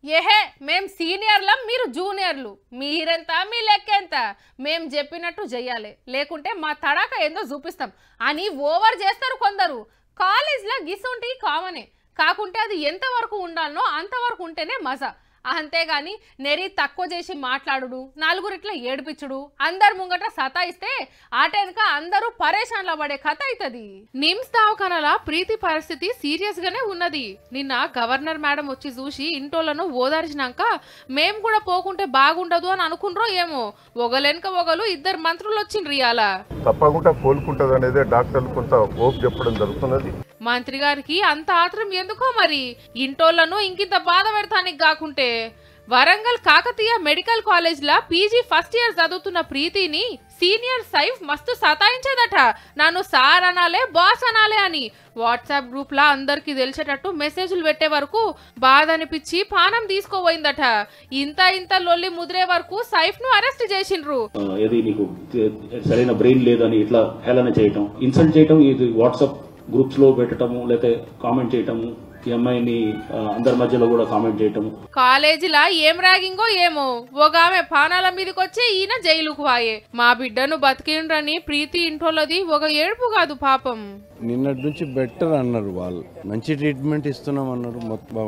ఏహే మేం సీనియర్లం మీరు జూనియర్లు మీరెంత మీ లెక్కెంత మేం చెప్పినట్టు చెయ్యాలి లేకుంటే మా తడాక ఏందో చూపిస్తాం అని ఓవర్ చేస్తారు కొందరు కాలేజ్లో గిసుంటి కామనే కాకుంటే అది ఎంతవరకు ఉండాలనో అంతవరకు ఉంటేనే మజా అంతేగాని నెరి తక్కువ చేసి మాట్లాడుడు నలుగురిట్లా ఏడిపించుడు అందరు ముంగట సతాయిస్తే ఆటెనక అందరూ పరేషాన్ల పడే కథ అవుతుంది నిమ్స్ దవాఖానాల ప్రీతి పరిస్థితి సీరియస్ గానే ఉన్నది నిన్న గవర్నర్ మేడం వచ్చి చూసి ఇంటోళ్లను ఓదార్చినాక మేం కూడా పోకుంటే బాగుండదు అని అనుకుండ్రో ఏమో ఒకలెనక ఒకలు ఇద్దరు మంత్రులు వచ్చిండ్రు ఇయాల తప్పకుండా కోలుకుంటది అనేది డాక్టర్లు కొంత హోప్ చెప్పడం జరుగుతున్నది మంత్రి గారికి అంత ఆత్రం ఎందుకో మరి ఇంటోళ్లను ఇంకింత బాధ పెడతానికి కాకుంటే వరంగల్ కాకతీయ మెడికల్ కాలేజ్ లా పీజీ ఫస్ట్ ఇయర్ చదువుతున్న ప్రీతిని సీనియర్ సైఫ్ మస్తు సతాయించేదట నన్ను సార్ అనాలే బాస్ అనాలే అని వాట్సాప్ గ్రూప్ లా అందరికి తెలిసేటట్టు మెసేజ్లు పెట్టే వరకు బాధ అనిపించి పానం తీసుకోపోయిందట ఇంత లొల్లి ముదిరే వరకు సైఫ్ ను అరెస్ట్ చేసిండ్రు ఏది నీకు సరైన బ్రెయిన్ లేదని ఇట్లా హేళన చేయటం ఇన్సల్ట్ చేయటం ఇది వాట్సాప్ గ్రూప్స్ లో పెట్టడము లేకపోతే కామెంట్ చేయటము ఈ అమ్మాయిని అందరి మధ్యలో కూడా కామెంట్ చేయటము కాలేజీలా ఏం ర్యాగింగో ఏమో ఒక ఆమె పానాల మీదకి వచ్చి ఈయన జైలుకు వాయే మా బిడ్డను బతికిండ్రని ప్రీతి ఇంటోళ్ళది ఒక ఏడుపు కాదు పాపం నిన్నటి నుంచి బెటర్ అన్నారు వాళ్ళు మంచి ట్రీట్మెంట్ ఇస్తున్నాం అన్నారు మొత్తం